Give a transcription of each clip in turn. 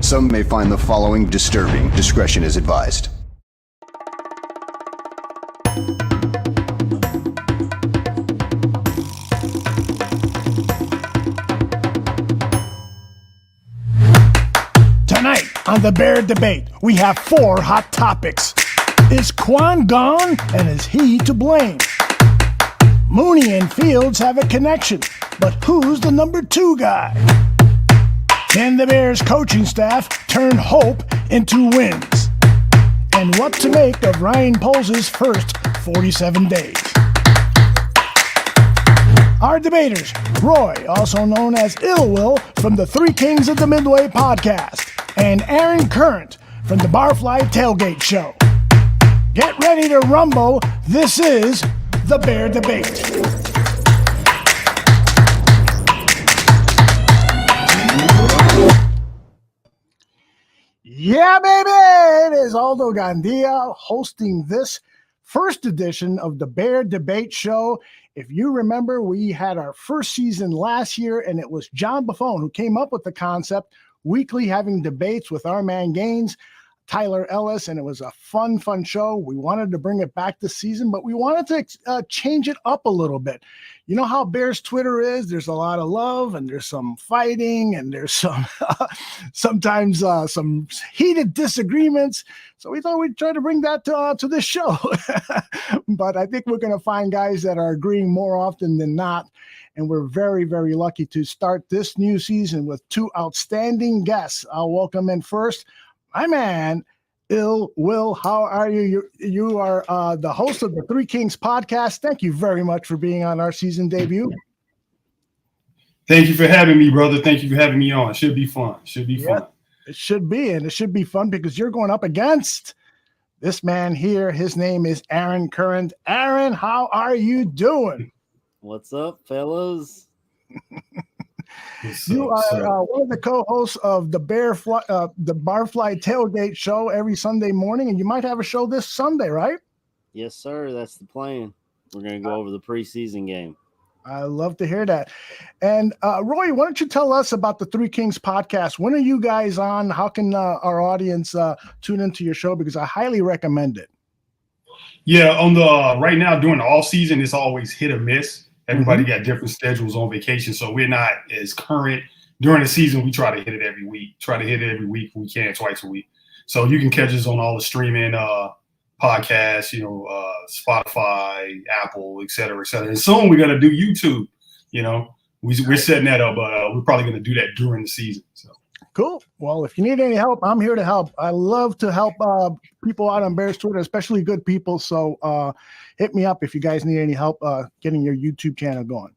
Some may find the following disturbing. Discretion is advised. Tonight on the Bear Debate, we have 4 hot topics. Is Quan gone, and is he to blame? Mooney and Fields have a connection, but who's the number 2 guy? Can the Bears coaching staff turn hope into wins? And what to make of Ryan Poles' first 47 days? Our debaters, Roy, also known as Illwill from the Three Kings of the Midway Podcast, and Aaron Current from the Barfly Tailgate Show. Get ready to rumble. This is the Bear Debate. Yeah, baby! It is Aldo Gandia hosting this first edition of the Bear Debate Show. If you remember, we had our first season last year, and it was John Buffone who came up with the concept, weekly having debates with our man Gaines, Tyler Ellis, and it was a fun show. We wanted to bring it back this season, but we wanted to change it up a little bit. You know how Bears Twitter is? There's a lot of love, and there's some fighting, and there's some sometimes some heated disagreements. So we thought we'd try to bring that to this show. But I think we're going to find guys that are agreeing more often than not. And we're very, very lucky to start this new season with 2 outstanding guests. I'll welcome in first my man, Illwill. How are you? You are the host of the Three Kings podcast. Thank you very much for being on our season debut. Thank you for having me, brother. Thank you for having me on. Should be fun. Fun. It should be, and it should be fun because you're going up against this man here. His name is Aaron Current. Aaron, how are you doing? What's up, fellas? You are one of the co-hosts of the Barfly Tailgate Show every Sunday morning, and you might have a show this Sunday, right? Yes, sir. That's the plan. We're going to go over the preseason game. I love to hear that. And Roy, why don't you tell us about the Three Kings podcast? When are you guys on? How can our audience tune into your show? Because I highly recommend it. Yeah, on the right now during the off season, it's always hit or miss. Everybody got different schedules on vacation, so we're not as current. During the season, we try to hit it every week. If we can, twice a week. So you can catch us on all the streaming podcasts, Spotify, Apple, et cetera, et cetera. And soon we're going to do YouTube. We're setting that up. We're probably going to do that during the season. So. Cool. Well, if you need any help, I'm here to help. I love to help people out on Bears Twitter, especially good people. So hit me up if you guys need any help getting your YouTube channel going.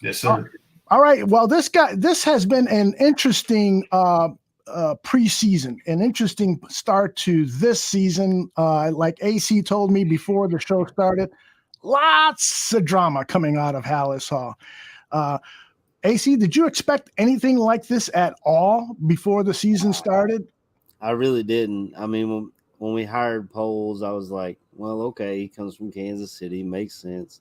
Yes, sir. All right. Well, this has been an interesting preseason, an interesting start to this season. Like AC told me before the show started, lots of drama coming out of Hallis Hall. AC, did you expect anything like this at all before the season started? I really didn't. I mean, when we hired Poles, I was like, well, okay, he comes from Kansas City, makes sense.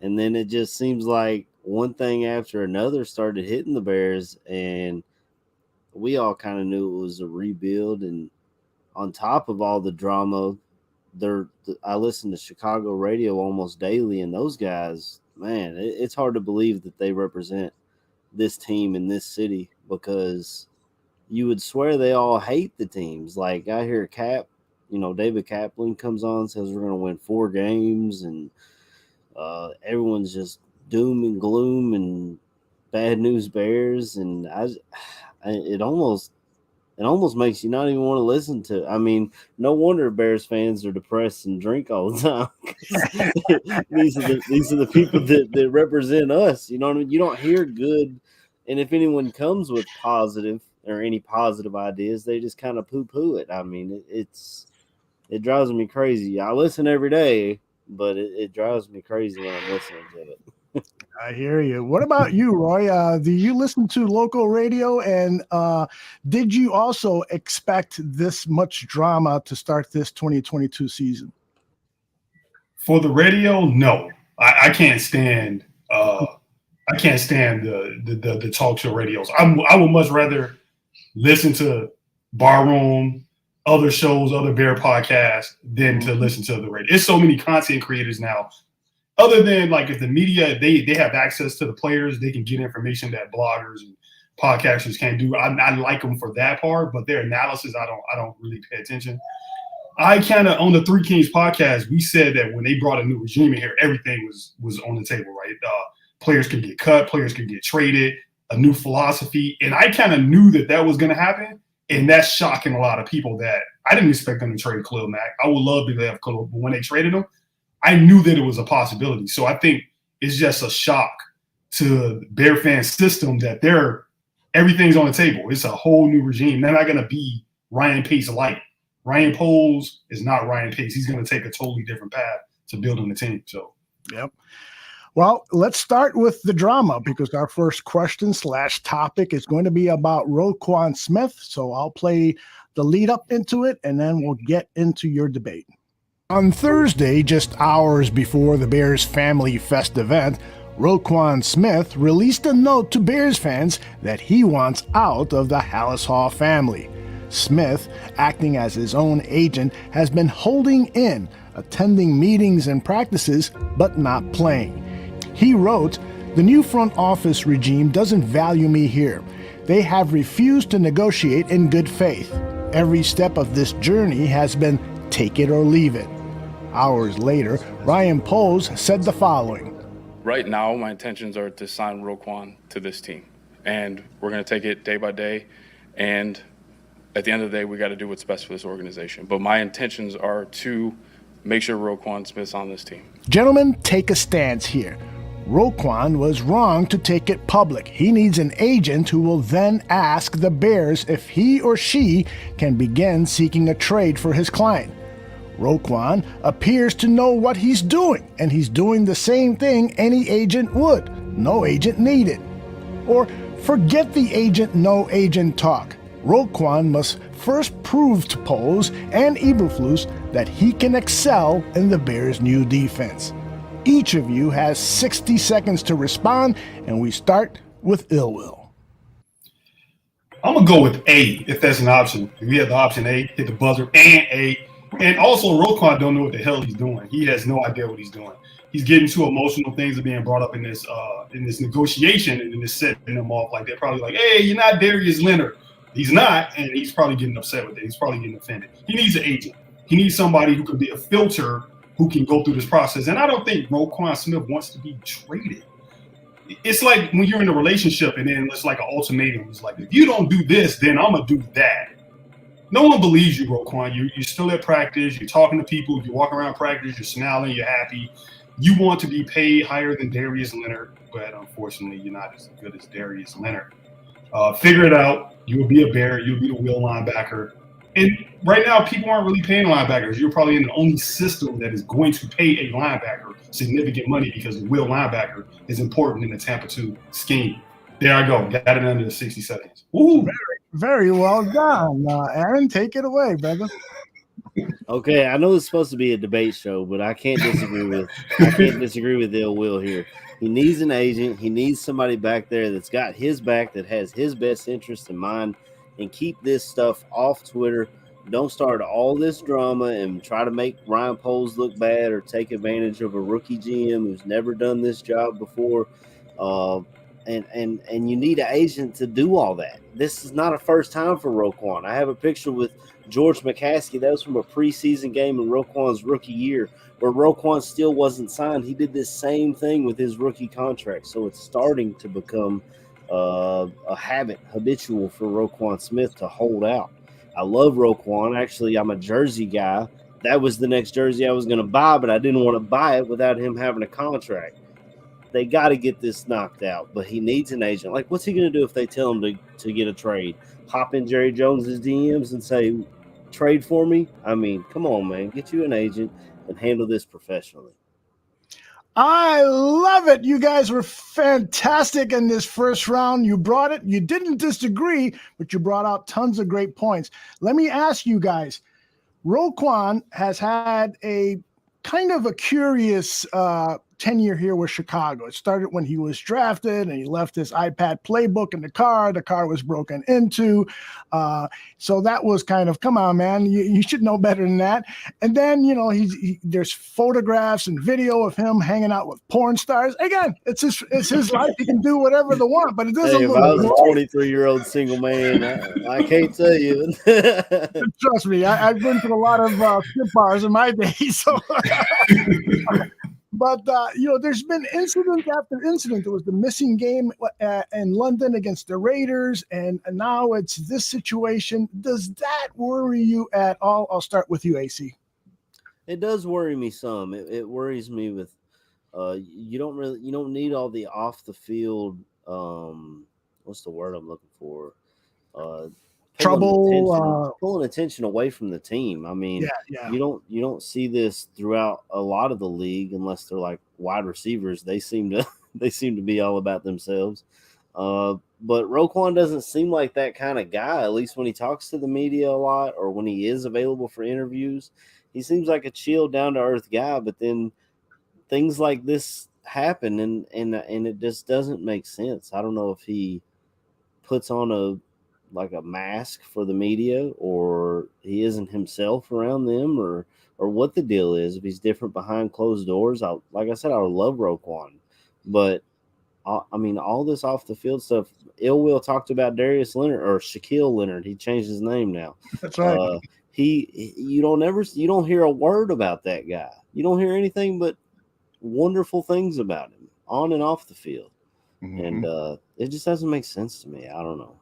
And then it just seems like one thing after another started hitting the Bears, and we all kind of knew it was a rebuild. And on top of all the drama, I listen to Chicago radio almost daily, and those guys, man, it's hard to believe that they represent this team in this city, because you would swear they all hate the teams. Like I hear David Kaplan comes on, says we're going to win 4 games, and everyone's just doom and gloom and bad news Bears. And it almost makes you not even want to listen to. I mean, no wonder Bears fans are depressed and drink all the time. these are the people that represent us. You know what I mean? You don't hear good, and if anyone comes with positive or any positive ideas, they just kind of poo-poo it. I mean, it drives me crazy. I listen every day, but it drives me crazy when I'm listening to it. I hear you. What about you, Roy? Do you listen to local radio? And did you also expect this much drama to start this 2022 season? For the radio, no. I can't stand. I can't stand the talk show radios. I would much rather listen to Barroom, other shows, other Bear podcasts than to listen to the radio. There's so many content creators now. Other than like if the media, they have access to the players, they can get information that bloggers and podcasters can't do. I like them for that part, but their analysis, I don't really pay attention. I kind of on the Three Kings podcast, we said that when they brought a new regime in here, everything was on the table, right? Players could get cut, players could get traded, a new philosophy, and I kind of knew that was going to happen, and that's shocking a lot of people. That I didn't expect them to trade Khalil Mack. I would love to have Khalil, but when they traded him, I knew that it was a possibility. So I think it's just a shock to the Bear fan system that everything's on the table. It's a whole new regime. They're not going to be Ryan Pace light. Ryan Poles is not Ryan Pace. He's going to take a totally different path to building the team. So, yep. Well, let's start with the drama because our first question / topic is going to be about Roquan Smith. So I'll play the lead up into it, and then we'll get into your debate. On Thursday, just hours before the Bears Family Fest event, Roquan Smith released a note to Bears fans that he wants out of the Halas Hall family. Smith, acting as his own agent, has been holding in, attending meetings and practices, but not playing. He wrote, "The new front office regime doesn't value me here. They have refused to negotiate in good faith. Every step of this journey has been take it or leave it." Hours later, Ryan Poles said the following. Right now, my intentions are to sign Roquan to this team, and we're going to take it day by day, and at the end of the day, we got to do what's best for this organization. But my intentions are to make sure Roquan Smith's on this team. Gentlemen, take a stance here. Roquan was wrong to take it public. He needs an agent who will then ask the Bears if he or she can begin seeking a trade for his client. Roquan appears to know what he's doing, and he's doing the same thing any agent would. No agent needed. Or forget the agent, no agent talk. Roquan must first prove to Poles and Eberflus that he can excel in the Bears' new defense. Each of you has 60 seconds to respond, and we start with Illwill. I'm going to go with A if that's an option. If we have the option A, hit the buzzer, and A. And also, Roquan don't know what the hell he's doing. He has no idea what he's doing. He's getting too emotional. Things are being brought up in this negotiation, and then it's setting them off like they're probably like, hey, you're not Darius Leonard. He's not, and he's probably getting upset with it. He's probably getting offended. He needs an agent. He needs somebody who can be a filter who can go through this process. And I don't think Roquan Smith wants to be traded. It's like when you're in a relationship and then it's like an ultimatum. It's like, if you don't do this, then I'm going to do that. No one believes you, Roquan. You're still at practice. You're talking to people. You walk around practice. You're smiling. You're happy. You want to be paid higher than Darius Leonard, but unfortunately, you're not as good as Darius Leonard. Figure it out. You'll be a Bear. You'll be the will linebacker. And right now, people aren't really paying linebackers. You're probably in the only system that is going to pay a linebacker significant money because the will linebacker is important in the Tampa 2 scheme. There I go. Got it under the 60 seconds. Woo! Very well done. Aaron, take it away, brother. Okay, I know it's supposed to be a debate show, but I can't disagree with Illwill here. He needs an agent. He needs somebody back there that's got his back, that has his best interest in mind, and keep this stuff off Twitter. Don't start all this drama and try to make Ryan Poles look bad or take advantage of a rookie GM who's never done this job before. And you need an agent to do all that. This is not a first time for Roquan. I have a picture with George McCaskey. That was from a preseason game in Roquan's rookie year where Roquan still wasn't signed. He did this same thing with his rookie contract. So it's starting to become a habitual for Roquan Smith to hold out. I love Roquan. Actually, I'm a jersey guy. That was the next jersey I was going to buy, but I didn't want to buy it without him having a contract. They got to get this knocked out, but he needs an agent. Like, what's he going to do if they tell him to get a trade? Hop in Jerry Jones's DMs and say, trade for me? I mean, come on, man. Get you an agent and handle this professionally. I love it. You guys were fantastic in this first round. You brought it. You didn't disagree, but you brought out tons of great points. Let me ask you guys, Roquan has had a kind of a curious tenure here with Chicago. It started when he was drafted and he left his iPad playbook in the car. The car was broken into. So that was kind of, come on, man, you should know better than that. And then, there's photographs and video of him hanging out with porn stars. Again, it's his life. He can do whatever they want, but it doesn't. Hey, if I was a 23-year-old single man, I can't tell you. Trust me, I've been to a lot of strip bars in my day. So, but there's been incident after incident. There was the missing game in London against the Raiders, and now it's this situation. Does that worry you at all? I'll start with you, AC. It does worry me some. It worries me with you don't need all the off the field. What's the word I'm looking for? Pulling attention away from the team. I mean, you don't see this throughout a lot of the league unless they're like wide receivers. They seem to be all about themselves. But Roquan doesn't seem like that kind of guy, at least when he talks to the media a lot or when he is available for interviews. He seems like a chill, down-to-earth guy, but then things like this happen, and it just doesn't make sense. I don't know if he puts on a mask for the media, or he isn't himself around them, or what the deal is. If he's different behind closed doors, like I said, I love Roquan, but I mean, all this off the field stuff. Illwill talked about Darius Leonard or Shaquille Leonard. He changed his name now. That's right. You don't hear a word about that guy. You don't hear anything but wonderful things about him on and off the field. Mm-hmm. And it just doesn't make sense to me. I don't know.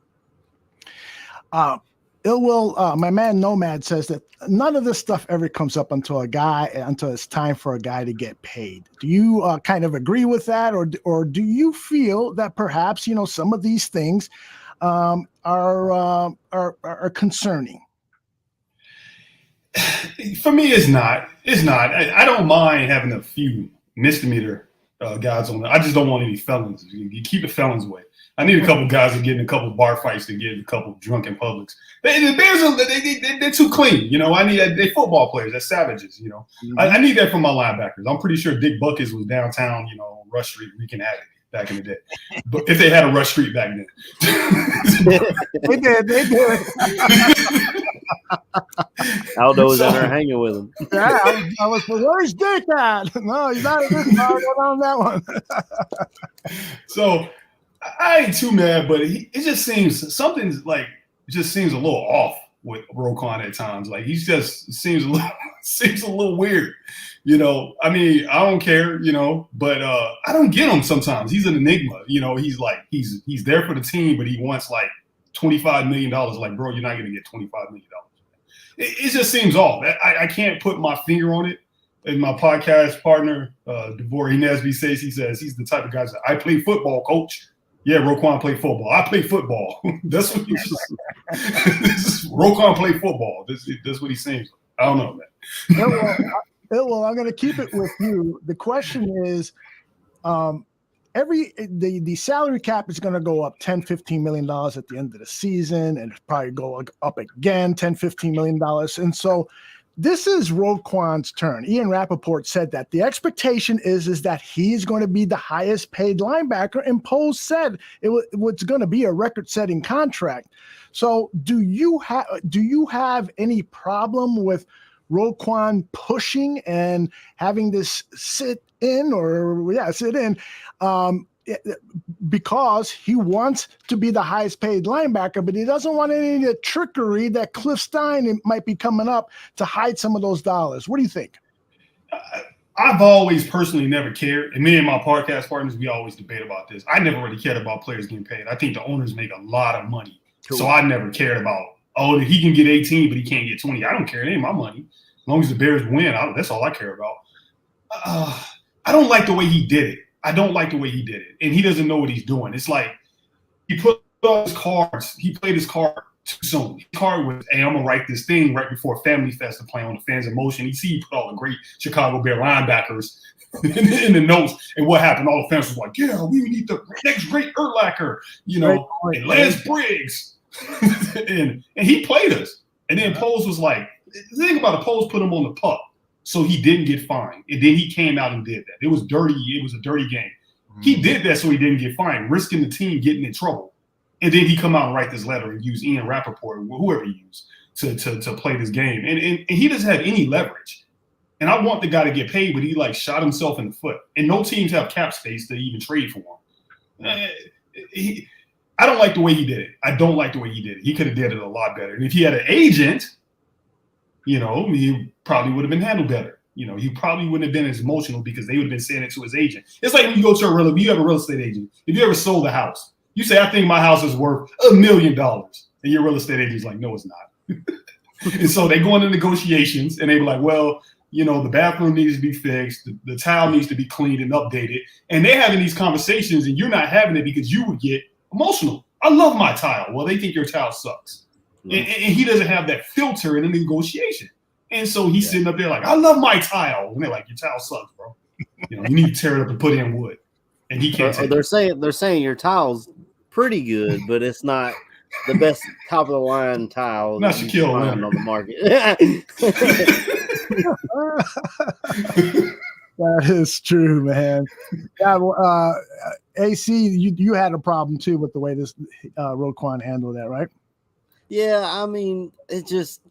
Illwill, my man Nomad, says that none of this stuff ever comes up until it's time for a guy to get paid. Do you kind of agree with that, or do you feel that perhaps some of these things are concerning? For me, it's not. It's not. I don't mind having a few misdemeanor guys on there. I just don't want any felons. You keep the felons away. I need a couple guys that get in a couple bar fights to get a couple drunken publics. The Bears they're too clean. I need they football players. They're savages. Mm-hmm. I need that from my linebackers. I'm pretty sure Dick Buckets was downtown. Rush Street wreaking havoc back in the day. But if they had a Rush Street back then, they did. Aldo was out there hanging with him. Yeah, I was. Where's Dick at? No, he's not on that one. So I ain't too mad, but it just seems something's like just seems a little off with Roquan at times. Like he just seems a little weird. I mean, I don't care, but I don't get him sometimes. He's an enigma. He's like he's there for the team, but he wants like $25 million. Like, bro, you're not going to get $25 million. It just seems off. I can't put my finger on it. And my podcast partner, DeVore Nesby, says he's the type of guy that I play football, coach. Yeah, Roquan played football. I play football. That's what he's just. Roquan played football. That's what he seems like. I don't know, man. Well, I'm going to keep it with you. The question is, the salary cap is going to go up $10-15 million at the end of the season, and probably go up again $10-15 million. And so this is Roquan's turn. Ian Rappaport said that the expectation is that he's going to be the highest paid linebacker, and Poles said it was going to be a record-setting contract. So do you have any problem with Roquan pushing and having this sit in, because he wants to be the highest paid linebacker, but he doesn't want any of the trickery that Cliff Stein might be coming up to hide some of those dollars? What do you think? I've always personally never cared, and me and my podcast partners, we always debate about this. I never really cared about players getting paid. I think the owners make a lot of money. Cool. So I never cared about, he can get 18, but he can't get 20. I don't care. It ain't my money. As long as the Bears win, that's all I care about. I don't like the way he did it. I don't like the way he did it. And he doesn't know what he's doing. It's like he put all his cards. He played his card too soon. His card was, hey, I'm going to write this thing right before Family Fest to play on the fans' emotion. He put all the great Chicago Bear linebackers in the notes. And what happened? All the fans was like, yeah, we need the next great Urlacher, and Lance Briggs. and he played us. And then Poles was like, the thing about it, Poles put him on the pup. so he didn't get fined. And then he came out and did that. It was dirty. It was a dirty game. He did that so he didn't get fined, risking the team getting in trouble. And then he come out and write this letter and use Ian Rappaport, whoever he used, to play this game. And he doesn't have any leverage. And I want the guy to get paid, but he like shot himself in the foot. And no teams have cap space to even trade for him. I don't like the way he did it. I don't like the way he did it. He could have did it a lot better. And if he had an agent, you know, he probably would have been handled better. You know, he probably wouldn't have been as emotional because they would have been saying it to his agent. It's like when you go to you have a real estate agent. If you ever sold a house, you say, I think my house is worth $1 million. And your real estate agent's like, no, it's not. And so they go into negotiations and they were like, well, you know, the bathroom needs to be fixed. The tile needs to be cleaned and updated. And they're having these conversations and you're not having it because you would get emotional. I love my tile. Well, they think your tile sucks. And he doesn't have that filter in the negotiation. And so he's sitting up there like, I love my tile. And they're like, your tile sucks, bro. You know, you need to tear it up and put in wood. And he can't take it. They're saying your tile's pretty good, but it's not the best top of the line tile not Shaquille on the market. That is true, man. Yeah, AC, you had a problem too with the way this Roquan handled that, right? Yeah, I mean, it just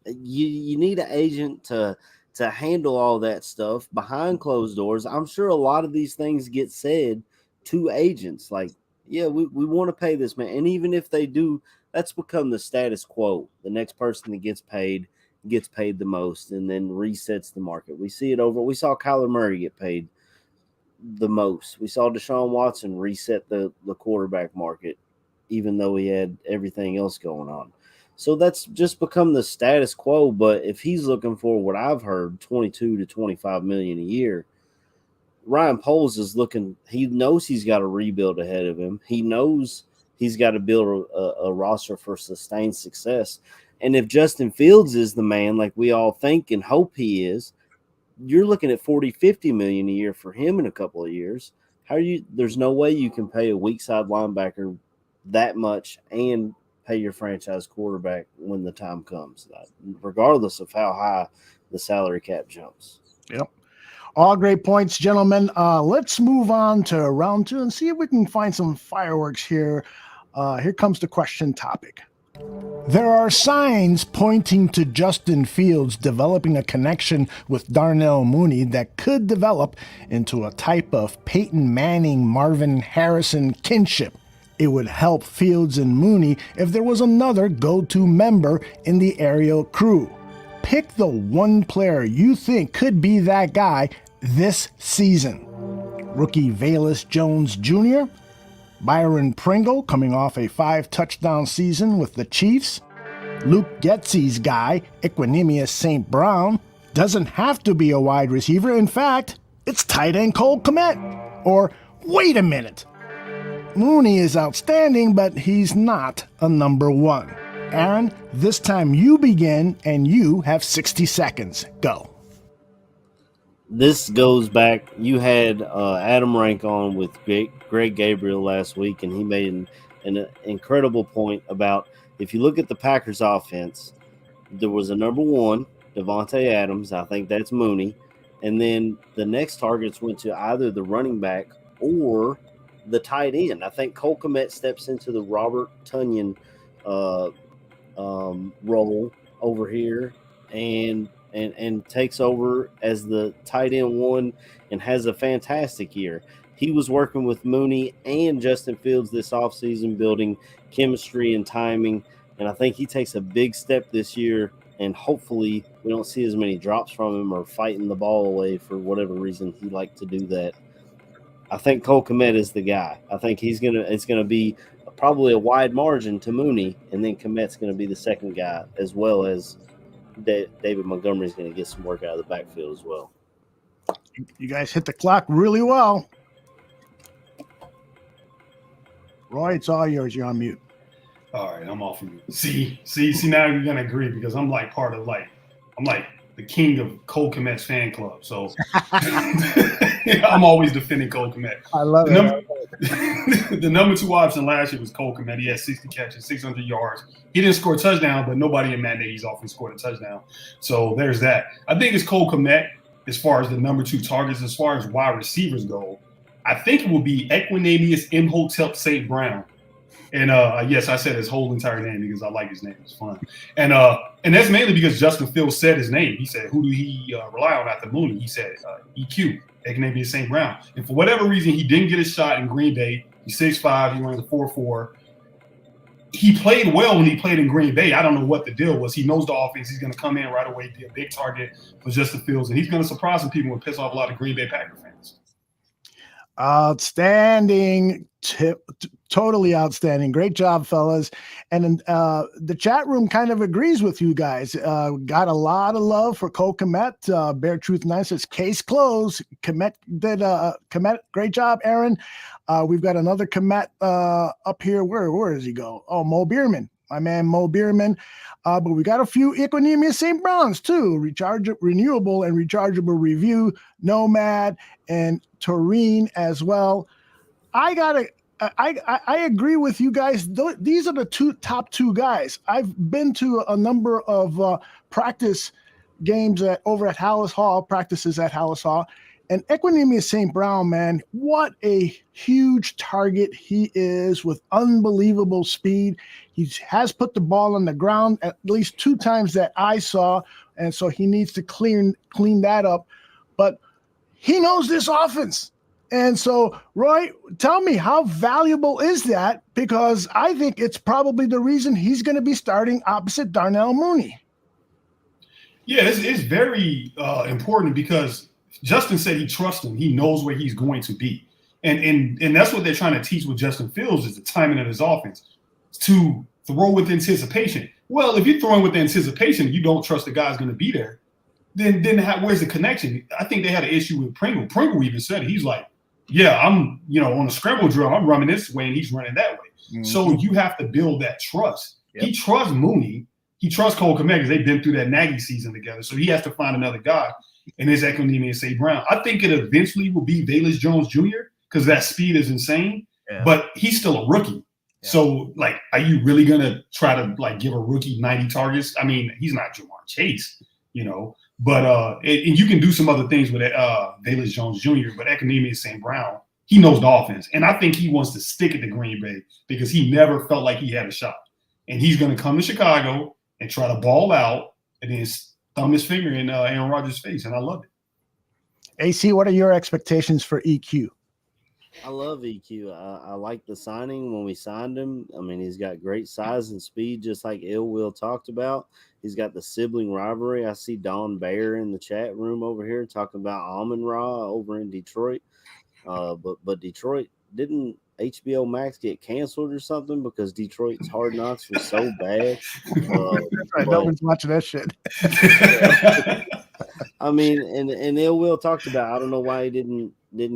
you need an agent to handle all that stuff behind closed doors. I'm sure a lot of these things get said to agents, like, yeah, we want to pay this man, and even if they do, that's become the status quo. The next person that gets paid the most, and then resets the market. We see it over. We saw Kyler Murray get paid the most. We saw Deshaun Watson reset the quarterback market, even though he had everything else going on. So that's just become the status quo. But if he's looking for what I've heard, 22 to 25 million a year, Ryan Poles is looking. He knows he's got a rebuild ahead of him. He knows he's got to build a roster for sustained success. And if Justin Fields is the man, like we all think and hope he is, you're looking at 40, 50 million a year for him in a couple of years. There's no way you can pay a weak side linebacker that much and pay your franchise quarterback when the time comes, regardless of how high the salary cap jumps. Yep. All great points, gentlemen. Let's move on to round two and see if we can find some fireworks here. Here comes the question topic. There are signs pointing to Justin Fields developing a connection with Darnell Mooney that could develop into a type of Peyton Manning, Marvin Harrison kinship. It would help Fields and Mooney if there was another go-to member in the aerial crew. Pick the one player you think could be that guy this season. Rookie Velus Jones Jr., Byron Pringle coming off a 5-touchdown season with the Chiefs, Luke Getsy's guy, Equanimous St. Brown, doesn't have to be a wide receiver. In fact, it's tight end Cole Kmet. Or, wait a minute, Mooney is outstanding, but he's not a number one. Aaron, this time you begin, and you have 60 seconds. Go. This goes back. You had Adam Rank on with Greg Gabriel last week, and he made an incredible point about if you look at the Packers offense, there was a number one, Devontae Adams. I think that's Mooney. And then the next targets went to either the running back or the tight end. I think Cole Kmet steps into the Robert Tonyan role over here and takes over as the tight end one and has a fantastic year. He was working with Mooney and Justin Fields this offseason, building chemistry and timing, and I think he takes a big step this year, and hopefully we don't see as many drops from him or fighting the ball away for whatever reason he liked to do that. I think Cole Kmet is the guy. I think it's gonna be probably a wide margin to Mooney, and then Kmet's going to be the second guy, as well as David Montgomery's going to get some work out of the backfield as well. You guys hit the clock really well. Roy, it's all yours. You're on mute. All right, I'm off of mute. See, now you're going to agree because I'm like part of I'm like the king of Cole Kmet's fan club. So I'm always defending Cole Kmet. I love it. The number 2 option last year was Cole Kmet. He had 60 catches, 600 yards. He didn't score a touchdown, but nobody in Matt Nagy's offense scored a touchdown. So there's that. I think it's Cole Kmet as far as the number 2 targets. As far as wide receivers go, I think it will be Equinemius Imhotep St. Brown. And yes, I said his whole entire name because I like his name. It's fun. And that's mainly because Justin Fields said his name. He said, who do he rely on after Mooney? He said EQ, Equinemius St. Brown. And for whatever reason, he didn't get a shot in Green Bay. He's 6'5". He runs a 4.4. He played well when he played in Green Bay. I don't know what the deal was. He knows the offense. He's going to come in right away, be a big target for Justin Fields. And he's going to surprise some people and piss off a lot of Green Bay Packer fans. Outstanding tip. Totally outstanding. Great job, fellas. And the chat room kind of agrees with you guys. Got a lot of love for Cole Kmet. Bear Truth 9 says, case closed. Kmet did Kmet. Great job, Aaron. We've got another Kmet up here. Where does he go? Oh, Mo Bierman. My man Mo Bierman. But we got a few Equinemius St. Browns too. Renewable and rechargeable review, Nomad and Taurine as well. I agree with you guys. These are the top two guys. I've been to a number of practice games over at Hallis Hall, practices at Hallis Hall. And Equinemius St. Brown, man, what a huge target he is with unbelievable speed. He has put the ball on the ground at least 2 times that I saw, and so he needs to clean that up. But he knows this offense. And so, Roy, tell me, how valuable is that? Because I think it's probably the reason he's going to be starting opposite Darnell Mooney. Yeah, it's very important because Justin said he trusts him. He knows where he's going to be. And that's what they're trying to teach with Justin Fields is the timing of his offense, to throw with anticipation. Well, if you're throwing with anticipation, you don't trust the guy's going to be there, then where's the connection? I think they had an issue with Pringle. Pringle even said it. He's like, yeah, I'm, on a scramble drill, I'm running this way and he's running that way. Mm-hmm. So you have to build that trust. Yep. He trusts Mooney. He trusts Cole Kmet because they've been through that Nagy season together. So he has to find another guy. And it's Equinemius St. Brown. I think it eventually will be Velus Jones Jr. because that speed is insane. Yeah. But he's still a rookie. Yeah. So, are you really going to try to, give a rookie 90 targets? I mean, he's not Jamar Chase, But and you can do some other things with Velus Jones Jr., but Equinemius St. Brown, he knows the offense. And I think he wants to stick it to Green Bay because he never felt like he had a shot. And he's going to come to Chicago and try to ball out and then thumb his finger in Aaron Rodgers' face, and I love it. AC, what are your expectations for EQ? I love EQ. I like the signing when we signed him. I mean, he's got great size and speed, just like Illwill talked about. He's got the sibling rivalry. I see Don Bayer in the chat room over here talking about Amon-Ra over in Detroit. But Detroit, didn't HBO Max get canceled or something because Detroit's Hard Knocks was so bad? Nobody's watching that shit. I mean, and Illwill talked about, I don't know why he didn't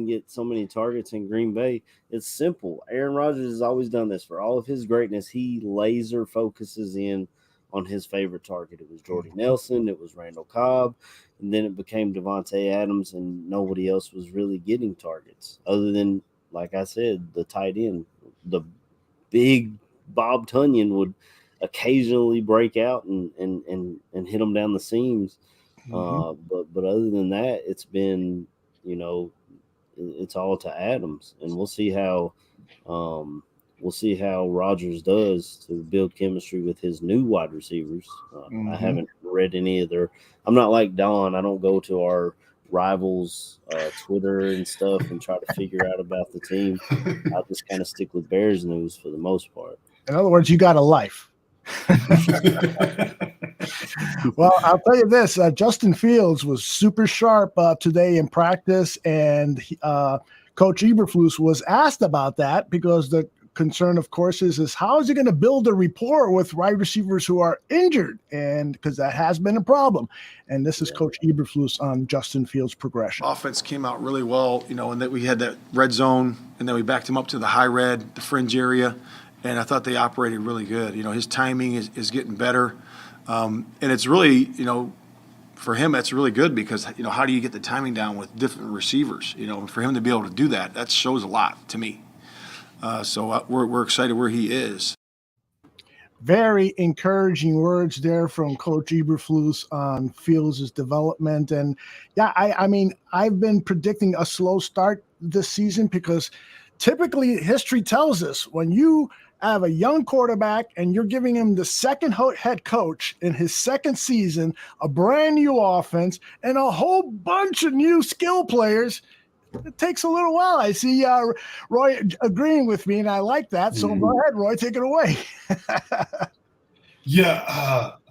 get so many targets in Green Bay. It's simple. Aaron Rodgers has always done this. For all of his greatness, he laser focuses in on his favorite target. It was Jordy Nelson, it was Randall Cobb, and then it became Devontae Adams, and nobody else was really getting targets other than, like I said, the tight end. The big Bob Tunyon would occasionally break out and hit them down the seams. Mm-hmm. But other than that, it's been, it's all to Adams, and we'll see how Rodgers does to build chemistry with his new wide receivers. I haven't read any of their. I'm not like Don. I don't go to our rivals' Twitter and stuff and try to figure out about the team. I just kind of stick with Bears news for the most part. In other words, you got a life. Well, I'll tell you this, Justin Fields was super sharp today in practice, and Coach Eberflus was asked about that because the concern, of course, is how is he going to build a rapport with wide receivers who are injured, and because that has been a problem. And this is Coach Eberflus on Justin Fields' progression. Offense came out really well, and that we had that red zone, and then we backed him up to the high red, the fringe area. And I thought they operated really good. His timing is getting better. And it's really, for him, that's really good because, how do you get the timing down with different receivers? For him to be able to do that shows a lot to me. So we're excited where he is. Very encouraging words there from Coach Eberflus on Fields' development. And yeah, I mean, I've been predicting a slow start this season because typically history tells us when you have a young quarterback and you're giving him the second head coach in his second season, a brand new offense, and a whole bunch of new skill players, it takes a little while. I see Roy agreeing with me, and I like that. So go ahead, Roy, take it away.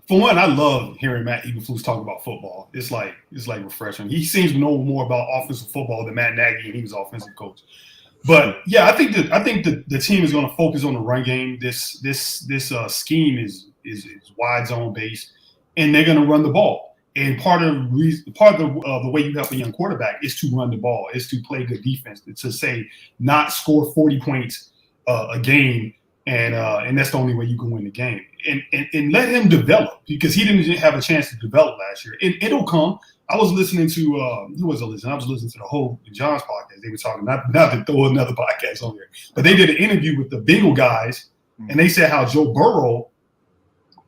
For one, I love hearing Matt Eberflus talk about football. It's like refreshing. He seems to know more about offensive football than Matt Nagy, and he was offensive coach. But yeah, I think the team is going to focus on the run game. This scheme is wide zone based, and they're going to run the ball. And part of the way you help a young quarterback is to run the ball, is to play good defense, to say not score 40 points a game, and that's the only way you can win the game. And let him develop because he didn't have a chance to develop last year. And it'll come. I was listening to who was I listening? I was listening to the whole John's podcast. They were talking not to throw another podcast on here, but they did an interview with the Bengal guys, and they said how Joe Burrow,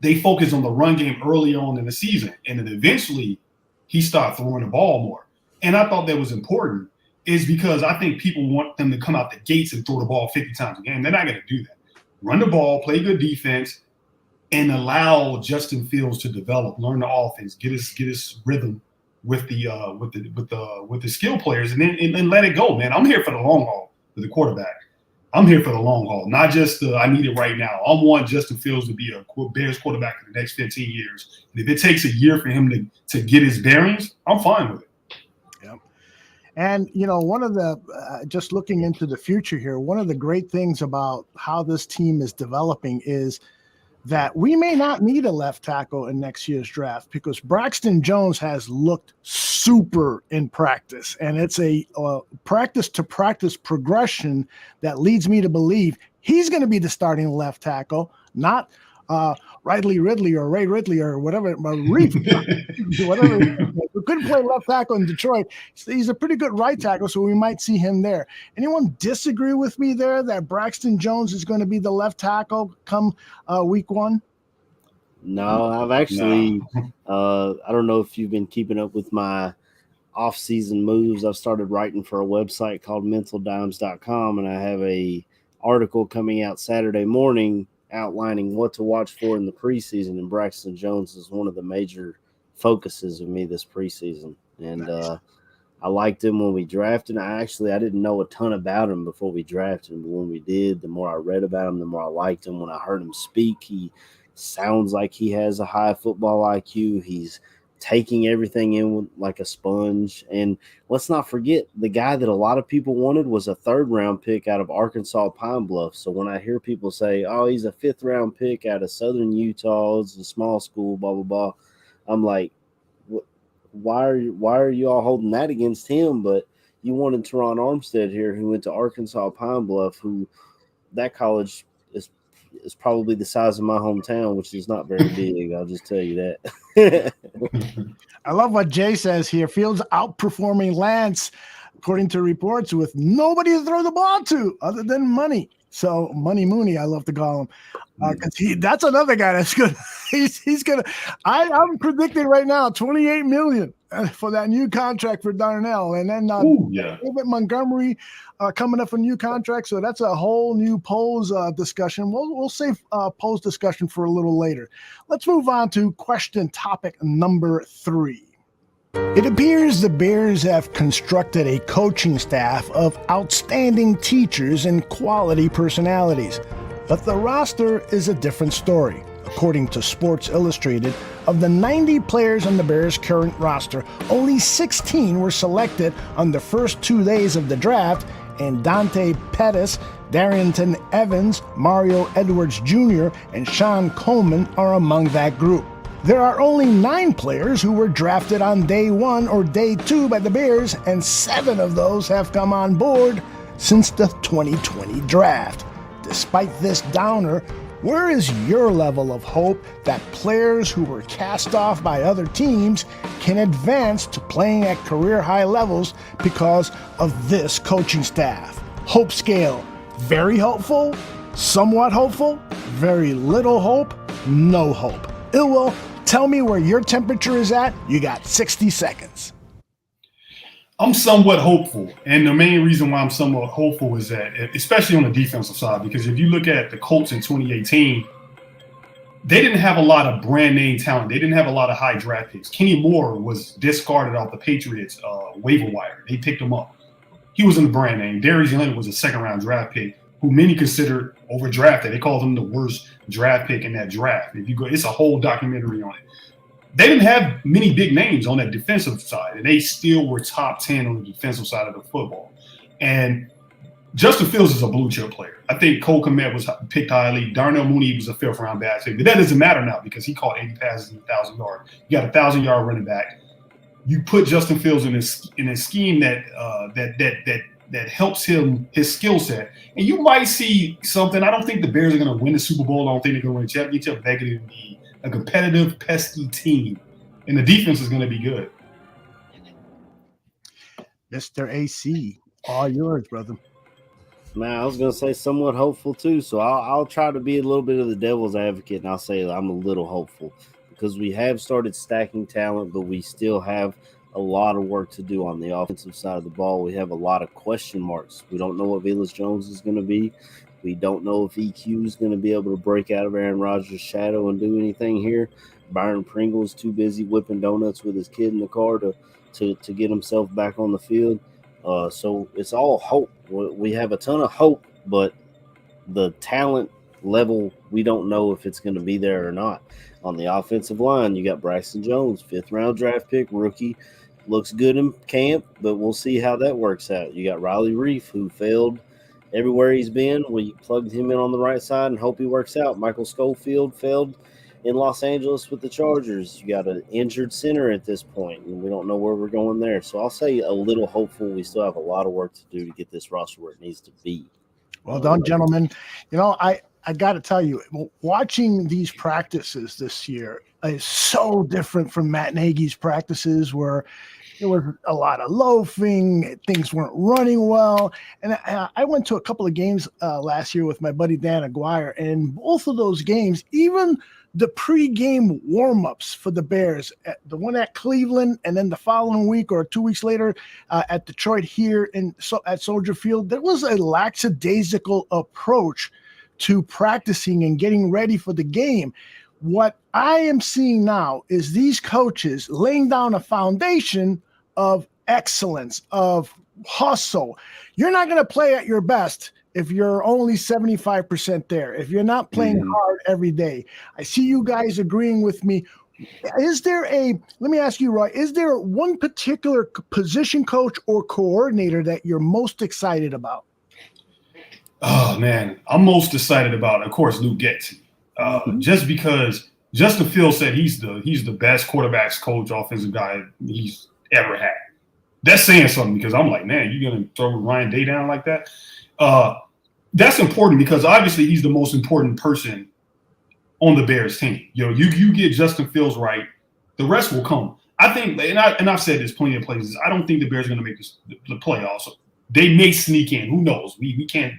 they focused on the run game early on in the season, and then eventually he started throwing the ball more. And I thought that was important, is because I think people want them to come out the gates and throw the ball 50 times a game. They're not going to do that. Run the ball, play good defense, and allow Justin Fields to develop, learn the offense, get his rhythm with the skill players, and then let it go, man. I'm here for the long haul for the quarterback. I'm here for the long haul, not just I need it right now. I want Justin Fields to be a Bears quarterback for the next 15 years. And if it takes a year for him to get his bearings, I'm fine with it. Yep. And, one of the just looking into the future here, one of the great things about how this team is developing is that we may not need a left tackle in next year's draft because Braxton Jones has looked super in practice, and it's a practice-to-practice progression that leads me to believe he's going to be the starting left tackle, not Ridley Ridley or Ray Ridley or whatever, whatever. We couldn't play left tackle in Detroit. He's a pretty good right tackle, so we might see him there. Anyone disagree with me there that Braxton Jones is going to be the left tackle come week one? No, I've actually I don't know if you've been keeping up with my off-season moves. I've started writing for a website called mentaldimes.com, and I have a article coming out Saturday morning outlining what to watch for in the preseason, and Braxton Jones is one of the major focuses of me this preseason. And nice. I liked him when we drafted. I didn't know a ton about him before we drafted him, but when we did, the more I read about him, the more I liked him. When I heard him speak, he sounds like he has a high football IQ. He's taking everything in like a sponge. And let's not forget, the guy that a lot of people wanted was a third-round pick out of Arkansas Pine Bluff. So when I hear people say, oh, he's a fifth-round pick out of Southern Utah, it's a small school, blah, blah, blah, I'm like, why are you all holding that against him? But you wanted Teron Armstead here, who went to Arkansas Pine Bluff, who that college is probably the size of my hometown, which is not very big. I'll just tell you that. I love what Jay says here. Fields outperforming Lance, according to reports, with nobody to throw the ball to other than Money. So Money Mooney, I love to call him, because that's another guy that's good. He's gonna. I'm predicting right now $28 million for that new contract for Darnell, and then David Montgomery coming up for a new contract. So that's a whole new polls discussion. We'll save polls discussion for a little later. Let's move on to question topic number 3. It appears the Bears have constructed a coaching staff of outstanding teachers and quality personalities, but the roster is a different story. According to Sports Illustrated, of the 90 players on the Bears' current roster, only 16 were selected on the first 2 days of the draft, and Dante Pettis, Darrington Evans, Mario Edwards Jr., and Sean Coleman are among that group. There are only 9 players who were drafted on day 1 or day 2 by the Bears, and 7 of those have come on board since the 2020 draft. Despite this downer, Where is your level of hope that players who were cast off by other teams can advance to playing at career high levels because of this coaching staff? Hope scale, very hopeful, somewhat hopeful, very little hope, no hope. Illwill, tell me where your temperature is at. You got 60 seconds. I'm somewhat hopeful, and the main reason why I'm somewhat hopeful is that, especially on the defensive side, because if you look at the Colts in 2018, they didn't have a lot of brand name talent. They didn't have a lot of high draft picks. Kenny Moore was discarded off the Patriots waiver wire. They picked him up. He was in the brand name. Darius Leonard was a second-round draft pick who many considered overdrafted. They called him the worst draft pick in that draft. If you go, it's a whole documentary on it. They didn't have many big names on that defensive side, and they still were top 10 on the defensive side of the football. And Justin Fields is a blue chip player. I think Cole Kmet was picked highly. Darnell Mooney was a fifth-round bad pick, but that doesn't matter now because he caught 80 passes and 1,000 yards. You got a 1,000-yard running back. You put Justin Fields in a scheme that helps him, his skill set, and you might see something. I don't think the Bears are going to win the Super Bowl. I don't think they're going to win a championship. They're going to be a competitive, pesky team, and the defense is going to be good. Mr. AC, all yours, brother. Man, I was going to say somewhat hopeful too, so I'll try to be a little bit of the devil's advocate, and I'll say I'm a little hopeful because we have started stacking talent, but we still have a lot of work to do on the offensive side of the ball. We have a lot of question marks. We don't know what Velus Jones is going to be. We don't know if EQ is going to be able to break out of Aaron Rodgers' shadow and do anything here. Byron Pringle's too busy whipping donuts with his kid in the car to get himself back on the field. So it's all hope. We have a ton of hope, but the talent level, we don't know if it's going to be there or not. On the offensive line, you got Braxton Jones, fifth-round draft pick, rookie. Looks good in camp, but we'll see how that works out. You got Riley Reif, who failed everywhere he's been. We plugged him in on the right side and hope he works out. Michael Schofield failed in Los Angeles with the Chargers. You got an injured center at this point, and we don't know where we're going there. So I'll say a little hopeful. We still have a lot of work to do to get this roster where it needs to be. Well done, gentlemen. You know, I got to tell you, watching these practices this year is so different from Matt Nagy's practices where there was a lot of loafing, things weren't running well. And I went to a couple of games last year with my buddy Dan Aguirre, and both of those games, even the pregame warm-ups for the Bears, the one at Cleveland and then the following week or 2 weeks later at Detroit here at Soldier Field, there was a lackadaisical approach to practicing and getting ready for the game. What I am seeing now is these coaches laying down a foundation of excellence, of hustle. You're not going to play at your best if you're only 75% there, if you're not playing hard every day. I see you guys agreeing with me. Let me ask you, Roy, is there one particular position coach or coordinator that you're most excited about? Oh, man, I'm most excited about, of course, Luke Getsy. Just because Justin Fields said he's the best quarterbacks coach, offensive guy he's ever had. That's saying something because I'm like, man, you're going to throw Ryan Day down like that? That's important because obviously he's the most important person on the Bears team. You get Justin Fields right, the rest will come. I think, and I've said this plenty of places, I don't think the Bears are going to make the playoffs. They may sneak in. Who knows? We can't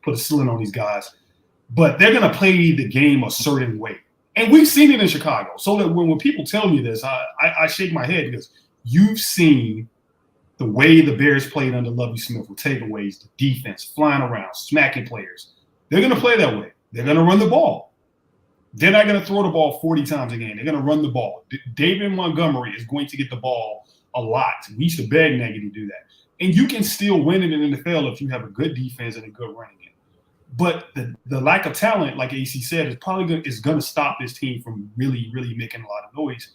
put a ceiling on these guys. But they're going to play the game a certain way. And we've seen it in Chicago. So that when people tell me this, I shake my head because you've seen the way the Bears played under Lovie Smith with takeaways, the defense, flying around, smacking players. They're going to play that way. They're going to run the ball. They're not going to throw the ball 40 times a game. They're going to run the ball. David Montgomery is going to get the ball a lot. We used to beg Nagy to do that. And you can still win in the NFL if you have a good defense and a good running game. But the lack of talent, like AC said, is probably going to stop this team from really, really making a lot of noise.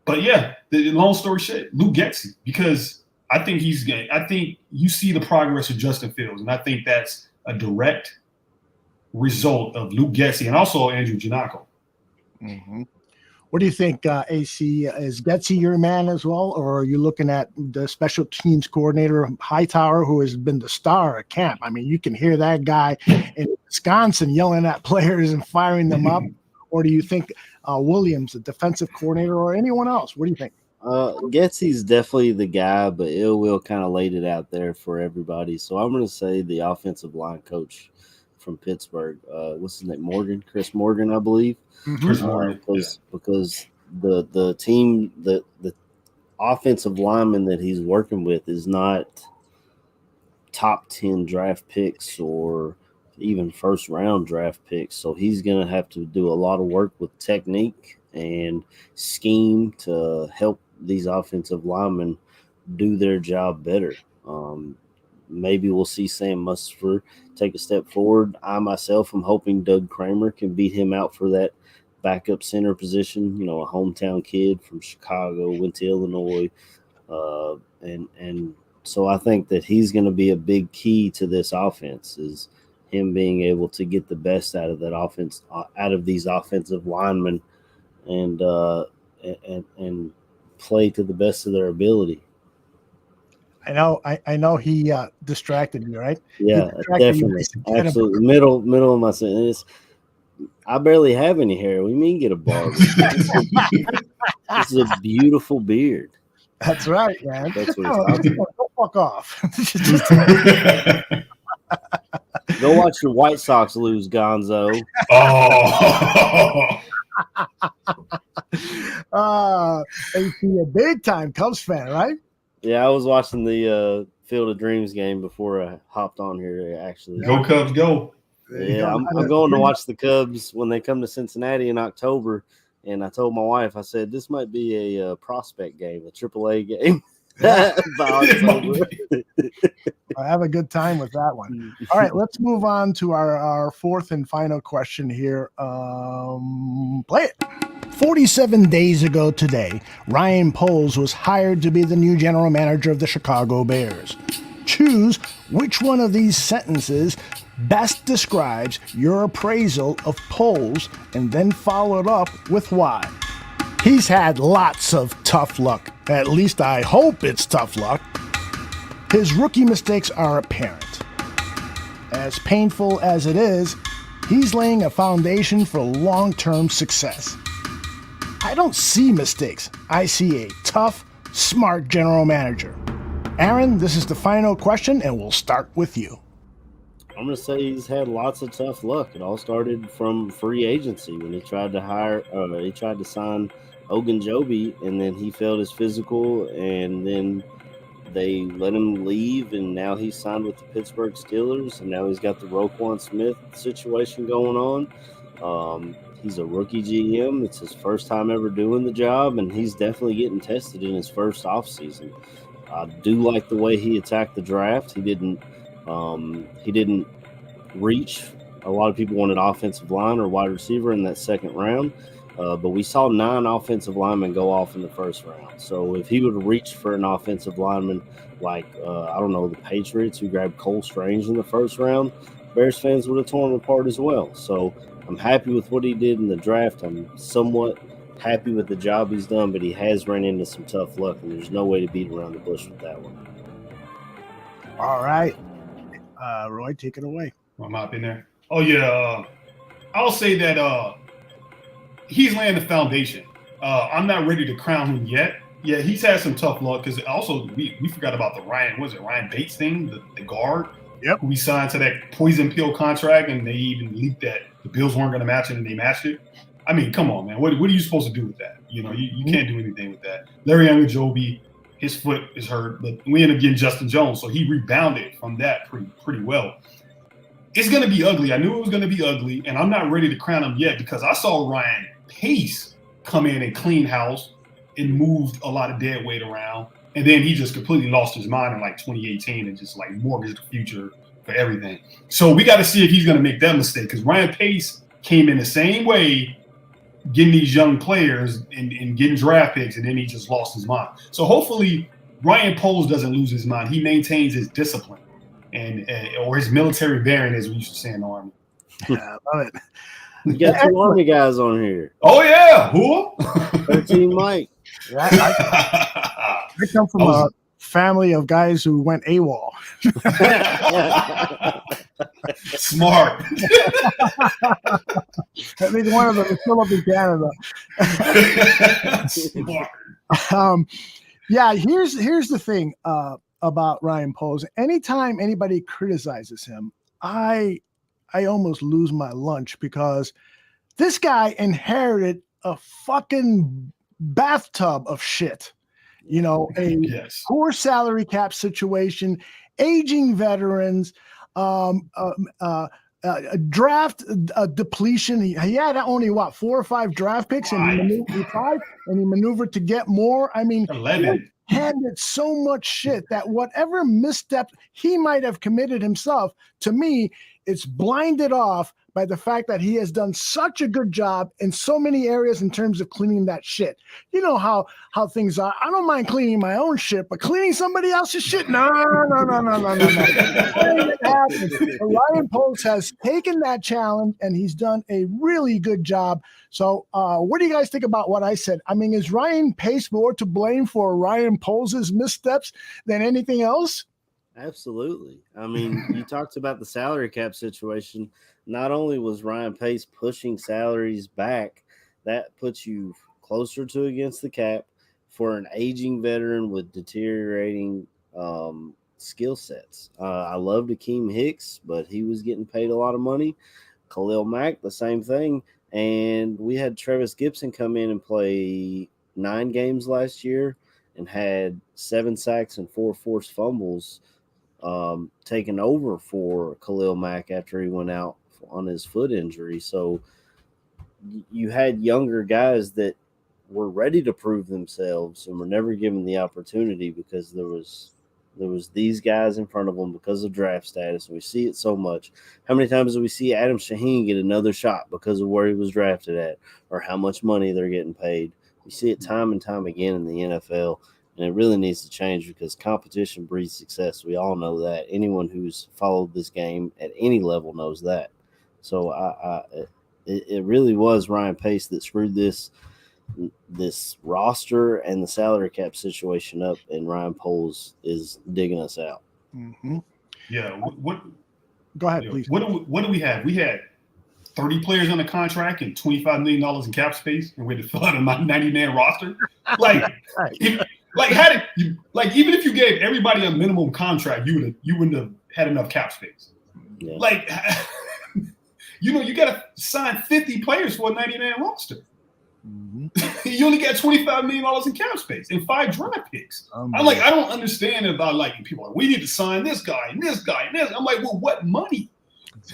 But yeah, the long story short, Luke Getsy, because I think you see the progress of Justin Fields, and I think that's a direct result of Luke Getsy and also Andrew Giannakko. Mm-hmm. What do you think, AC? Is Getsy your man as well, or are you looking at the special teams coordinator, Hightower, who has been the star at camp? I mean, you can hear that guy in Wisconsin yelling at players and firing them up? Or do you think Williams, the defensive coordinator, or anyone else? What do you think? Getsy's definitely the guy, but Illwill kind of laid it out there for everybody. So I'm going to say the offensive line coach from Pittsburgh. What's his name? Chris Morgan, I believe. Chris Morgan, because the team, the offensive lineman that he's working with is not top 10 draft picks or even first round draft picks. So he's going to have to do a lot of work with technique and scheme to help these offensive linemen do their job better. Maybe we'll see Sam Mustipher take a step forward. I myself am hoping Doug Kramer can beat him out for that backup center position. A hometown kid from Chicago, went to Illinois. And so I think that he's going to be a big key to this offense, is him being able to get the best out of that offense, out of these offensive linemen, and play to the best of their ability. I know he distracted you, right? Yeah, definitely. Absolutely. Middle of my sentence. I barely have any hair. We mean get a barber. This is a beautiful beard. That's right, man. That's what it's Don't fuck off. Go watch your White Sox lose, Gonzo. And you're a big time Cubs fan, right? Yeah, I was watching the Field of Dreams game before I hopped on here, actually. Go Cubs, go. Yeah, I'm going to watch the Cubs when they come to Cincinnati in October. And I told my wife, I said, this might be a prospect game, a AAA game. I have a good time with that one. All right, let's move on to our fourth and final question here. Play it. 47 days ago today, Ryan Poles was hired to be the new general manager of the Chicago Bears. Choose which one of these sentences best describes your appraisal of Poles, and then follow it up with why. He's had lots of tough luck. At least I hope it's tough luck. His rookie mistakes are apparent. As painful as it is, he's laying a foundation for long-term success. I don't see mistakes. I see a tough, smart general manager. Aaron, this is the final question, and we'll start with you. I'm going to say he's had lots of tough luck. It all started from free agency when he tried to sign Ogunjobi, and then he failed his physical, and then they let him leave, and now he's signed with the Pittsburgh Steelers, and now he's got the Roquan Smith situation going on. He's a rookie GM. It's his first time ever doing the job, and he's definitely getting tested in his first offseason. I do like the way he attacked the draft. He didn't reach. A lot of people wanted offensive line or wide receiver in that second round, but we saw 9 offensive linemen go off in the first round. So if he would have reached for an offensive lineman like, the Patriots who grabbed Cole Strange in the first round, Bears fans would have torn him apart as well. So I'm happy with what he did in the draft. I'm somewhat happy with the job he's done, but he has run into some tough luck, and there's no way to beat around the bush with that one. All right. Roy, take it away. I'm up in there. Oh, yeah. I'll say that he's laying the foundation. I'm not ready to crown him yet. Yeah, he's had some tough luck because also we forgot about the Ryan Bates thing, the guard. Yep. We signed to that poison pill contract, and they even leaked that the Bills weren't going to match it, and they matched it. I mean, come on, man. What are you supposed to do with that? You can't do anything with that. Larry Ogunjobi, his foot is hurt, but we ended up getting Justin Jones, so he rebounded from that pretty well. It's going to be ugly. I knew it was going to be ugly, and I'm not ready to crown him yet because I saw Ryan Pace come in and clean house and moved a lot of dead weight around, and then he just completely lost his mind in like 2018 and just like mortgaged the future for everything. So we got to see if he's going to make that mistake because Ryan Pace came in the same way, getting these young players and getting draft picks, and then he just lost his mind. So hopefully Ryan Poles doesn't lose his mind. He maintains his discipline and or his military bearing, as we used to say in the Army. Yeah, I love it. You got 2 Army guys on here. Oh, yeah. Who? 13 Mike. Yeah, I come from a family of guys who went AWOL. Smart. At least one of them is still up in Canada. Smart. Yeah, here's the thing about Ryan Poles. Anytime anybody criticizes him, I almost lose my lunch because this guy inherited a fucking bathtub of shit. You know, a poor salary cap situation, aging veterans, draft depletion. He had only 4 or 5 draft picks, and he maneuvered to get more. I mean, 11. He handed so much shit that whatever misstep he might have committed himself, to me, it's blinded off by the fact that he has done such a good job in so many areas in terms of cleaning that shit. You know how things are. I don't mind cleaning my own shit, but cleaning somebody else's shit? No. Ryan Poles has taken that challenge, and he's done a really good job. So what do you guys think about what I said? I mean, is Ryan Pace more to blame for Ryan Poles' missteps than anything else? Absolutely. I mean, you talked about the salary cap situation. Not only was Ryan Pace pushing salaries back, that puts you closer to against the cap for an aging veteran with deteriorating skill sets. I loved Akeem Hicks, but he was getting paid a lot of money. Khalil Mack, the same thing. And we had Travis Gibson come in and play 9 games last year and had 7 sacks and 4 forced fumbles taken over for Khalil Mack after he went out on his foot injury. So you had younger guys that were ready to prove themselves and were never given the opportunity because there was these guys in front of them because of draft status. And we see it so much. How many times do we see Adam Shaheen get another shot because of where he was drafted at or how much money they're getting paid? We see it time and time again in the NFL. And it really needs to change because competition breeds success. We all know that. Anyone who's followed this game at any level knows that. So it really was Ryan Pace that screwed this roster and the salary cap situation up, and Ryan Poles is digging us out. Mm-hmm. Yeah. What? Go ahead, please. What do we have? We had 30 players on the contract and $25 million in cap space, and we had to fill out a 90-man roster. Even if you gave everybody a minimum contract, you wouldn't have had enough cap space. Yeah. You got to sign 50 players for a 90-man roster. Mm-hmm. You only got $25 million in cap space and 5 draft picks. I don't understand about people are like, we need to sign this guy and this guy and this. I'm like, well, what money?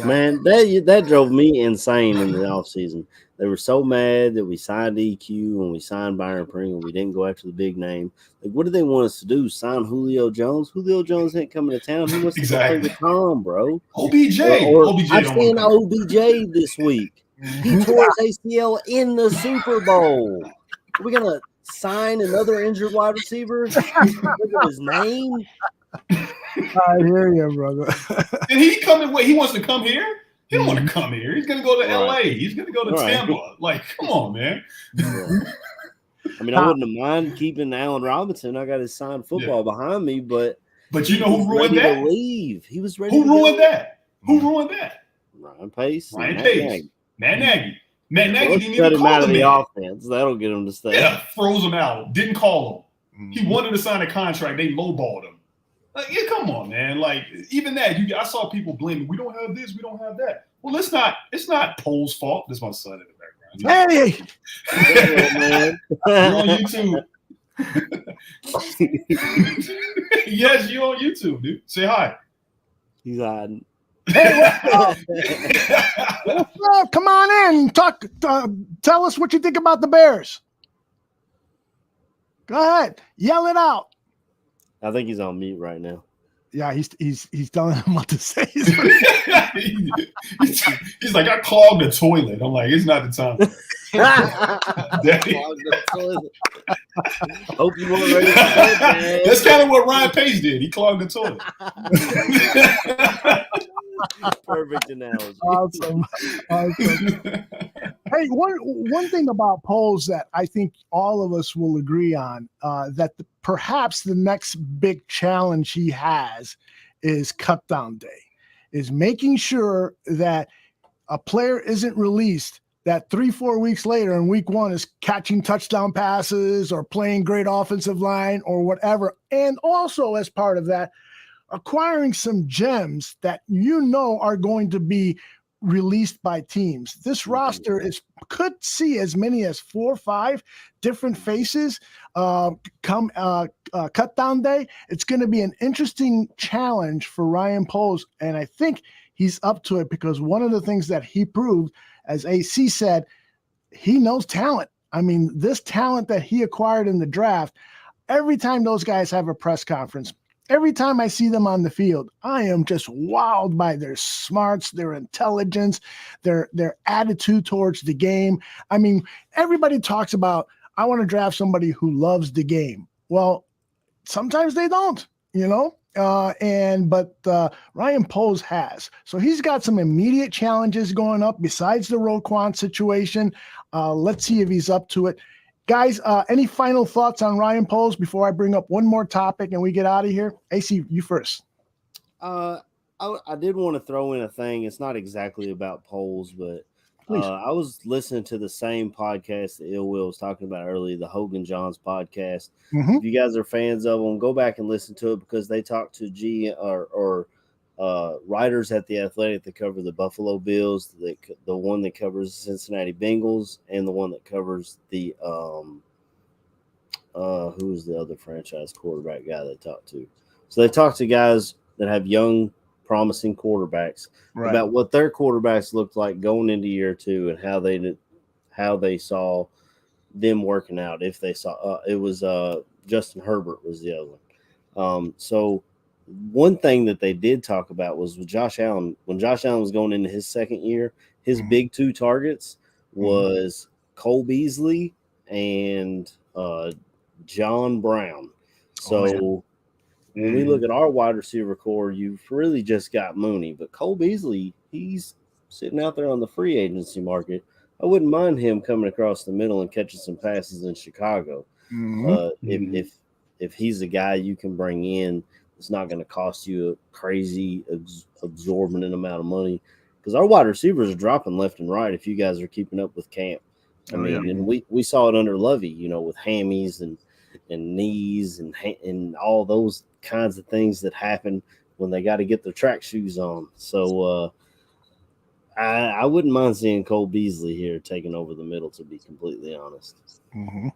Man, that drove me insane in the offseason. They were so mad that we signed EQ and we signed Byron Pringle. We didn't go after the big name. Like, what do they want us to do? Sign Julio Jones? Julio Jones ain't coming to town. He wants to play with Tom, bro. OBJ. I've seen OBJ this week. He tore his ACL in the Super Bowl. Are we going to sign another injured wide receiver? Look at his name. I hear you, brother. And he wants to come here? He don't want to come here. He's going to go to LA. He's going to go to Tampa. Like, come on, man. Yeah. I mean, I wouldn't have mind keeping Allen Robinson. I got his signed football behind me, but you know who ruined that? To leave. He was ready. Who ruined that? Who ruined that? Ryan Pace. Matt Nagy. Matt Nagy didn't even cut him call out of him the in. offense. That'll get him to stay. Yeah, froze him out. Didn't call him. He wanted to sign a contract. They lowballed him. Like, yeah, come on, man. Like, even that, I saw people blaming. We don't have this. We don't have that. Well, it's not Pole's fault. This is my son in the background. Hey, man. You're on YouTube. Yes, you're on YouTube, dude. Say hi. He's hiding. Hey, what's up? Come on in. Talk. Tell us what you think about the Bears. Go ahead. Yell it out. I think he's on mute right now. Yeah, he's telling him what to say. He's like, I clogged the toilet. I'm like, it's not the time. Hope you weren't ready for that, man. That's kind of what Ryan Pace did. He clogged the toilet. Perfect analogy. Awesome. Hey, one thing about Poles that I think all of us will agree on, that perhaps the next big challenge he has is cut down day. is making sure that a player isn't released that 3-4 weeks later in week one is catching touchdown passes or playing great offensive line or whatever. And also as part of that, acquiring some gems that are going to be released by teams. This roster could see as many as 4 or 5 different faces come cut down day. It's going to be an interesting challenge for Ryan Poles, and I think he's up to it because one of the things that he proved, as AC said, he knows talent. I mean, this talent that he acquired in the draft, every time those guys have a press conference, every time I see them on the field, I am just wowed by their smarts, their intelligence, their attitude towards the game. I mean, everybody talks about, I want to draft somebody who loves the game. Well, sometimes they don't, but Ryan Poles has. So he's got some immediate challenges going up besides the Roquan situation. Let's see if he's up to it. Guys, any final thoughts on Ryan Poles before I bring up one more topic and we get out of here? AC, you first. I did want to throw in a thing. It's not exactly about Poles, but I was listening to the same podcast that Illwill was talking about earlier, the Hogan Johns podcast. Mm-hmm. If you guys are fans of them, go back and listen to it because they talk to writers at The Athletic that cover the Buffalo Bills, the one that covers the Cincinnati Bengals, and the one that covers the who's the other franchise quarterback guy they talk to. So they talk to guys that have young, promising quarterbacks about what their quarterbacks looked like going into year 2 and how they saw them working out. If they saw it was Justin Herbert was the other one. So one thing that they did talk about was with Josh Allen. When Josh Allen was going into his second year, his big 2 targets was Cole Beasley and John Brown. So when we look at our wide receiver core, you've really just got Mooney. But Cole Beasley, he's sitting out there on the free agency market. I wouldn't mind him coming across the middle and catching some passes in Chicago. If he's a guy you can bring in, it's not going to cost you a crazy, exorbitant amount of money because our wide receivers are dropping left and right. If you guys are keeping up with camp, and we saw it under Lovey, with hammies and knees and all those kinds of things that happen when they got to get their track shoes on. So I wouldn't mind seeing Cole Beasley here taking over the middle, to be completely honest. Mm-hmm.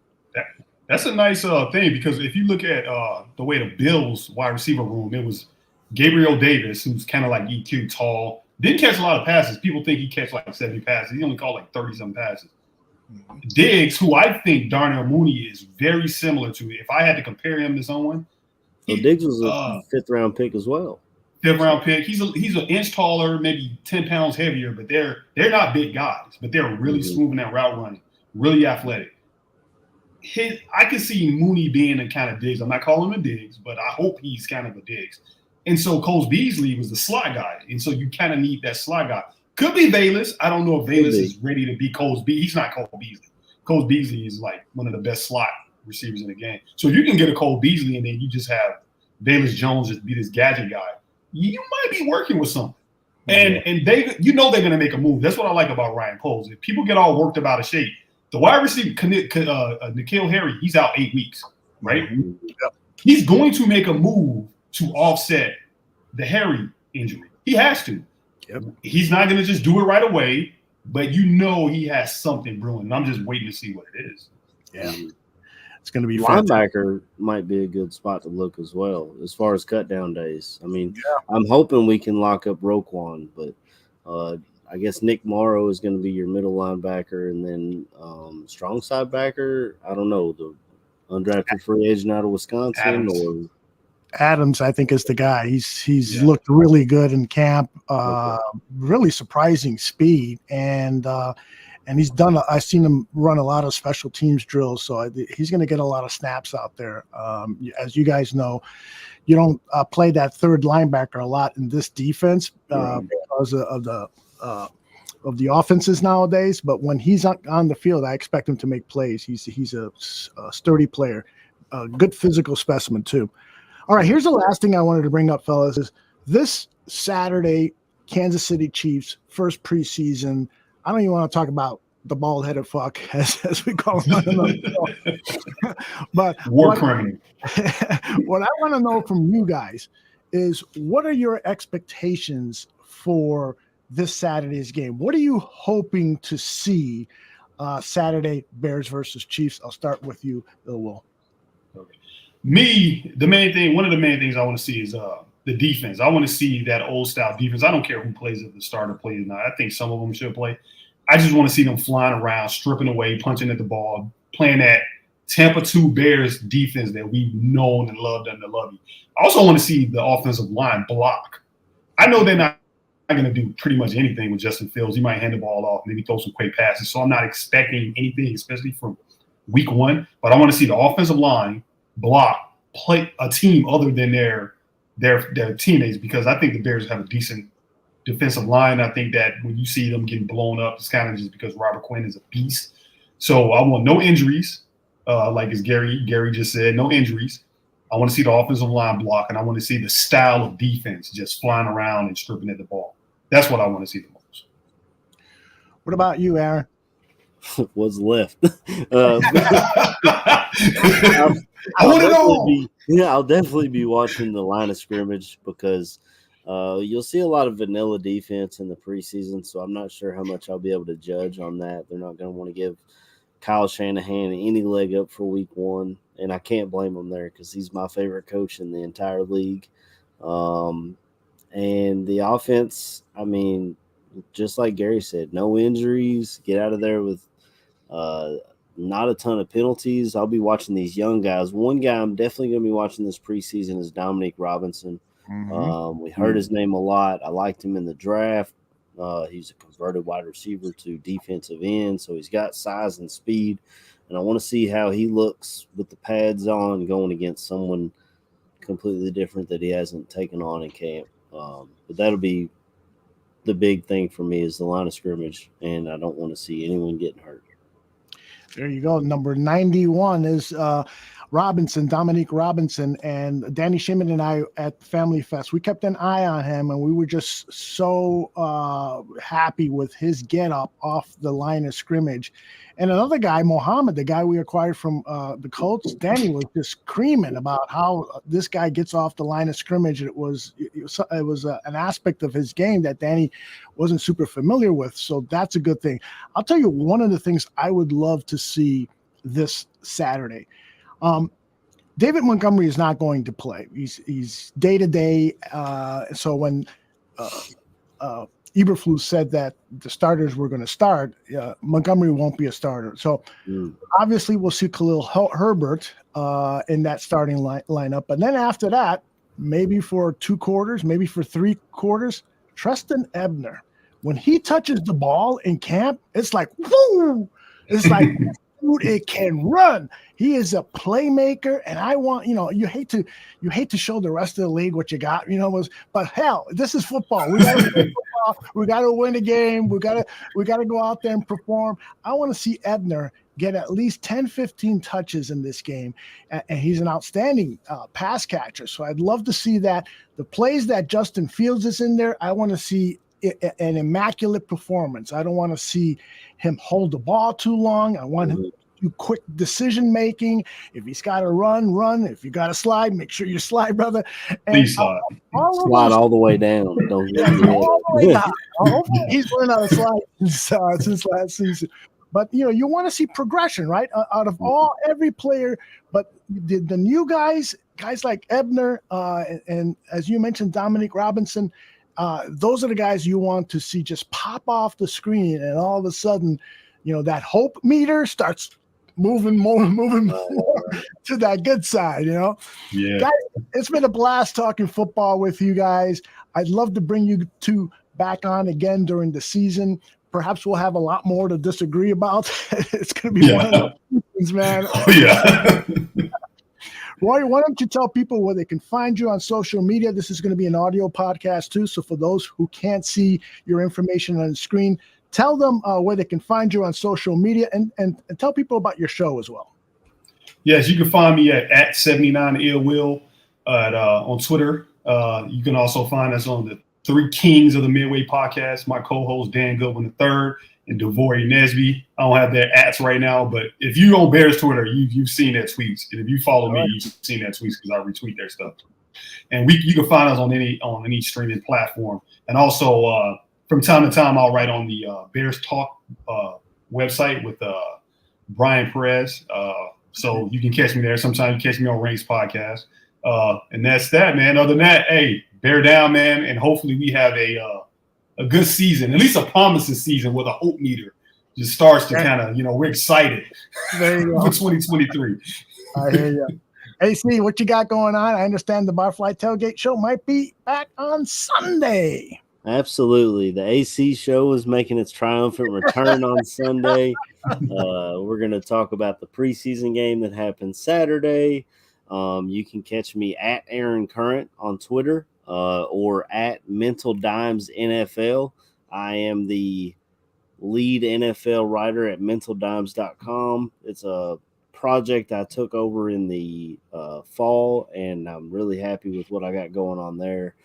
That's a nice thing because if you look at the way the Bills wide receiver room, it was Gabriel Davis, who's kind of like EQ, tall, didn't catch a lot of passes. People think he catch like 70 passes. He only caught like 30-some passes. Diggs, who I think Darnell Mooney is very similar to. If I had to compare him to someone, Diggs was a 5th-round pick as well. 5th-round pick. He's an inch taller, maybe 10 pounds heavier, but they're not big guys, but they're really smooth in that route running, really athletic. I can see Mooney being a kind of Diggs. I'm not calling him a Diggs, but I hope he's kind of a Diggs. And so Cole Beasley was the slot guy, and so you kind of need that slot guy. Could be Bayless. I don't know if Bayless is ready to be Cole Beasley. He's not Cole Beasley. Cole Beasley is like one of the best slot receivers in the game. So if you can get a Cole Beasley and then you just have Bayless Jones just be this gadget guy, you might be working with something. And they, they're going to make a move. That's what I like about Ryan Poles. If people get all worked about a shape, the wide receiver, N'Keal Harry, he's out 8 weeks, right? Yep. He's going to make a move to offset the Harry injury. He has to. Yep. He's not going to just do it right away, but he has something brewing. And I'm just waiting to see what it is. Yeah. It's going to be linebacker might be a good spot to look as well as far as cut down days. I mean, I'm hoping we can lock up Roquan, but I guess Nick Morrow is going to be your middle linebacker, and then strong side backer. I don't know, the undrafted free agent out of Wisconsin or Adams, I think, is the guy. He's looked really good in camp. Really surprising speed, and he's done. I've seen him run a lot of special teams drills, so he's going to get a lot of snaps out there. As you guys know, you don't play that third linebacker a lot in this defense because of the offenses nowadays. But when he's on the field, I expect him to make plays. He's a sturdy player, a good physical specimen too. All right, here's the last thing I wanted to bring up, fellas. Is this Saturday Kansas City Chiefs, first preseason. I don't even want to talk about the bald-headed fuck, as we call him. But war criminal. What I want to know from you guys is, what are your expectations for this Saturday's game? What are you hoping to see Saturday, Bears versus Chiefs? I'll start with you, Illwill. Okay. One of the main things I want to see is the defense. I want to see that old-style defense. I don't care who plays, if the starter plays or not. I think some of them should play. I just want to see them flying around, stripping away, punching at the ball, playing that Tampa 2 Bears defense that we've known and loved under Lovey. I also want to see the offensive line block. I know they're not going to do pretty much anything with Justin Fields. He might hand the ball off, maybe throw some quick passes. So I'm not expecting anything, especially from week 1. But I want to see the offensive line block, play a team other than their teammates, because I think the Bears have a decent defensive line. I think that when you see them getting blown up, it's kind of just because Robert Quinn is a beast. So I want no injuries, like as Gary just said, no injuries. I want to see the offensive line block, and I want to see the style of defense just flying around and stripping at the ball. That's what I want to see the most. What about you, Aaron? What's left? I'll definitely be watching the line of scrimmage, because you'll see a lot of vanilla defense in the preseason, so I'm not sure how much I'll be able to judge on that. They're not going to want to give Kyle Shanahan any leg up for week 1, and I can't blame him there, because he's my favorite coach in the entire league. And the offense, I mean, just like Gary said, no injuries, get out of there with not a ton of penalties. I'll be watching these young guys. One guy I'm definitely going to be watching this preseason is Dominique Robinson. We heard his name a lot. I liked him in the draft. He's a converted wide receiver to defensive end, so he's got size and speed. And I want to see how he looks with the pads on going against someone completely different that he hasn't taken on in camp. But that'll be the big thing for me, is the line of scrimmage, and I don't want to see anyone getting hurt. There you go. Number 91 is Dominique Robinson, and Danny Shimon and I at Family Fest, we kept an eye on him, and we were just so happy with his get up off the line of scrimmage. And another guy, Mohammed, the guy we acquired from the Colts, Danny was just screaming about how this guy gets off the line of scrimmage. It was an aspect of his game that Danny wasn't super familiar with, so that's a good thing. I'll tell you one of the things I would love to see this Saturday. David Montgomery is not going to play. He's day-to-day. So when Eberflus said that the starters were going to start, Montgomery won't be a starter. So obviously we'll see Khalil Herbert in that starting lineup. But then after that, maybe for 2 quarters, maybe for 3 quarters, Treston Ebner. When he touches the ball in camp, it's like, woo! It's like, dude, it can run. He is a playmaker, and I want, you hate to show the rest of the league what you got, but hell, this is football. We got to play football. We got to win a game. We got to go out there and perform. I want to see Ebner get at least 10, 15 touches in this game, and he's an outstanding pass catcher. So I'd love to see that. The plays that Justin Fields is in there, I want to see an immaculate performance. I don't want to see him hold the ball too long. I want him to do quick decision making. If he's got to run. If you got to slide, make sure you slide, brother. And please slide. Slide all the way down. Don't get all the way down. Hopefully he's learned how to slide since last season. But you want to see progression, right? Out of every player, but the new guys like Ebner, and as you mentioned, Dominique Robinson. Those are the guys you want to see just pop off the screen, and all of a sudden, that hope meter starts moving more to that good side. Yeah, guys, it's been a blast talking football with you guys. I'd love to bring you two back on again during the season. Perhaps we'll have a lot more to disagree about. It's going to be one of those things, man. Oh, yeah. Roy, why don't you tell people where they can find you on social media? This is going to be an audio podcast too, so for those who can't see your information on the screen, tell them where they can find you on social media, and tell people about your show as well. Yes, you can find me at 79 Illwill on Twitter. You can also find us on the three kings of the Midway Podcast, my co-host Dan Goodwin III and Devory Nesby. I don't have their ats right now, but if you on Bears Twitter, you've seen their tweets. And if you follow me, you've seen their tweets because I retweet their stuff. And you can find us on any streaming platform. And also from time to time, I'll write on the Bears Talk website with Brian Perez. So you can catch me there. Sometimes you catch me on Ranks Podcast. And that's that, man. Other than that, hey, bear down, man. And hopefully we have a good season, at least a promising season where the hope meter just starts to kind of, we're excited There you go. for 2023. I hear you. AC, what you got going on? I understand the Barfly Tailgate Show might be back on Sunday. Absolutely. The AC show is making its triumphant return on Sunday. We're going to talk about the preseason game that happened Saturday. You can catch me at Aaron Current on Twitter or at Mental Dimes NFL. I am the lead NFL writer at mentaldimes.com. It's a project I took over in the fall, and I'm really happy with what I got going on there.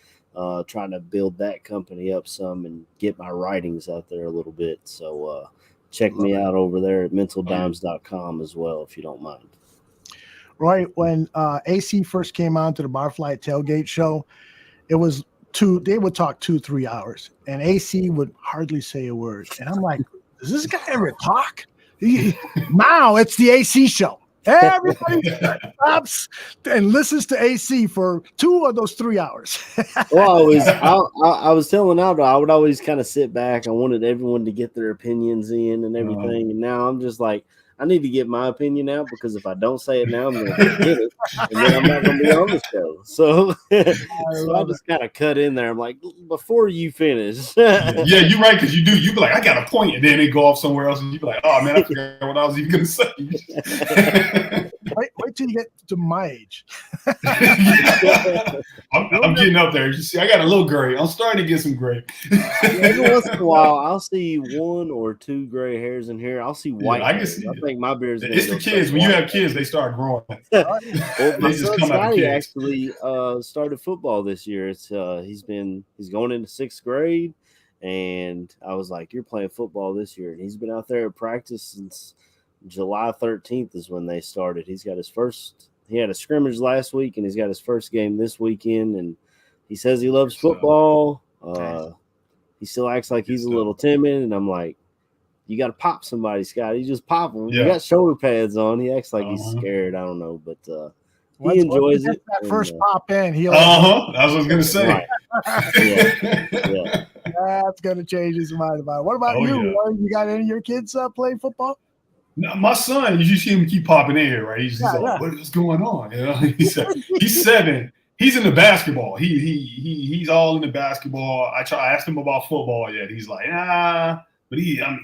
Trying to build that company up some and get my writings out there a little bit. So check me out over there at mentaldimes.com as well, if you don't mind. Roy, when AC first came on to the Barfly Tailgate Show, it was they would talk 2-3 hours, and AC would hardly say a word. And I'm like, does this guy ever talk? Now it's the AC show. Everybody stops and listens to AC for 2 of those 3 hours. Well, I was telling Aldo, I would always kind of sit back. I wanted everyone to get their opinions in and everything. And now I'm just like, I need to get my opinion out, because if I don't say it now, I'm going to forget it, and then I'm not going to be on the show. So, I just kind of cut in there. I'm like, before you finish. Yeah, you're right, because you be like, I got a point, and then they go off somewhere else, and you be like, oh man, I forgot what I was even going to say. Wait till you get to my age. I'm getting up there. You see, I got a little gray. I'm starting to get some gray. Every once in a while, I'll see 1 or 2 gray hairs in here. I'll see white. I can see. I think my beard's. It's the kids. When you have kids, they start growing. Well, my They just son come out of Scotty kids. actually started football this year. It's he's going into 6th grade, and I was like, "You're playing football this year," and he's been out there at practice since July 13th is when they started. He had a scrimmage last week, and he's got his first game this weekend, and he says he loves football. He still acts like he's a little timid, and I'm like, you got to pop somebody, Scott. You just pop him. Yeah. You got shoulder pads on. He acts like he's scared. I don't know, but he enjoys it. That first pop in, he'll. That's what I was gonna say. Right. Yeah. That's gonna change his mind about it. What about you? Yeah. Roy? You got any of your kids playing football? Now, my son, you see him keep popping in here, right? He's just like, what is going on? He's 7. He's into basketball. He's all into basketball. I asked him about football yet. He's like, nah. But I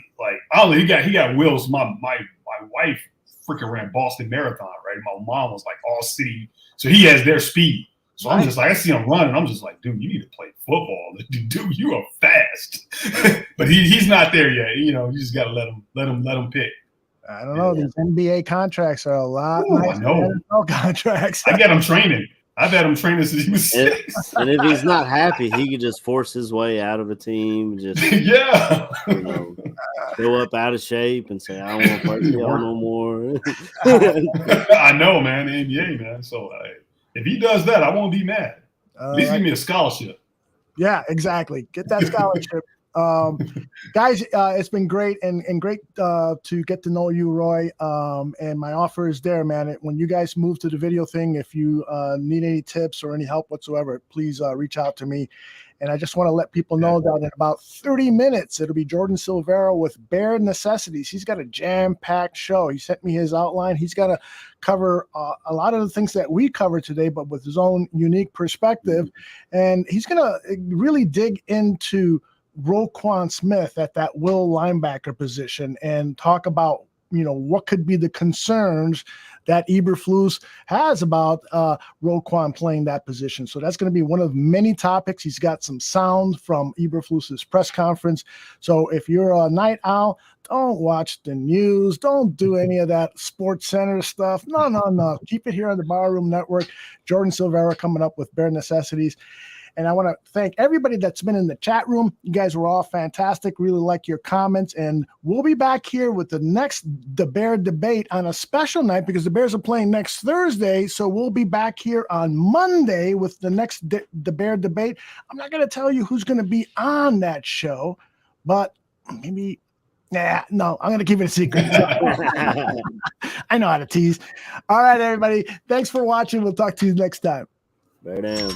don't know. He got wills. My wife freaking ran Boston Marathon, right? My mom was like all city, so he has their speed. So I'm just like, I see him running. I'm just like, dude, you need to play football. Dude, you are fast. But he's not there yet. You just got to let him pick. I don't know. These NBA contracts are a lot nicer than NFL contracts. I got him training. I've had him training since he was 6. And if he's not happy, he could just force his way out of a team. Just go up out of shape and say, I don't want to play no more. I know, man. The NBA, man. So if he does that, I won't be mad. At least give me a scholarship. Yeah, exactly. Get that scholarship. Guys, it's been great and great to get to know you, Roy. And my offer is there, man. When you guys move to the video thing, if you need any tips or any help whatsoever, please reach out to me. And I just want to let people know that in about 30 minutes, it'll be Jordan Silvera with Bare Necessities. He's got a jam-packed show. He sent me his outline. He's got to cover a lot of the things that we covered today, but with his own unique perspective. And he's going to really dig into Roquan Smith at that will linebacker position and talk about, what could be the concerns that Eberflus has about Roquan playing that position. So that's going to be one of many topics. He's got some sound from Eberflus's press conference. So if you're a night owl, don't watch the news. Don't do any of that Sports Center stuff. No. Keep it here on the Barroom Network. Jordan Silvera coming up with Bare Necessities. And I want to thank everybody that's been in the chat room. You guys were all fantastic. Really like your comments. And we'll be back here with the Bear debate on a special night because the Bears are playing next Thursday. So we'll be back here on Monday with the next the Bear debate. I'm not going to tell you who's going to be on that show, but maybe – no, I'm going to keep it a secret. I know how to tease. All right, everybody. Thanks for watching. We'll talk to you next time. Bear down.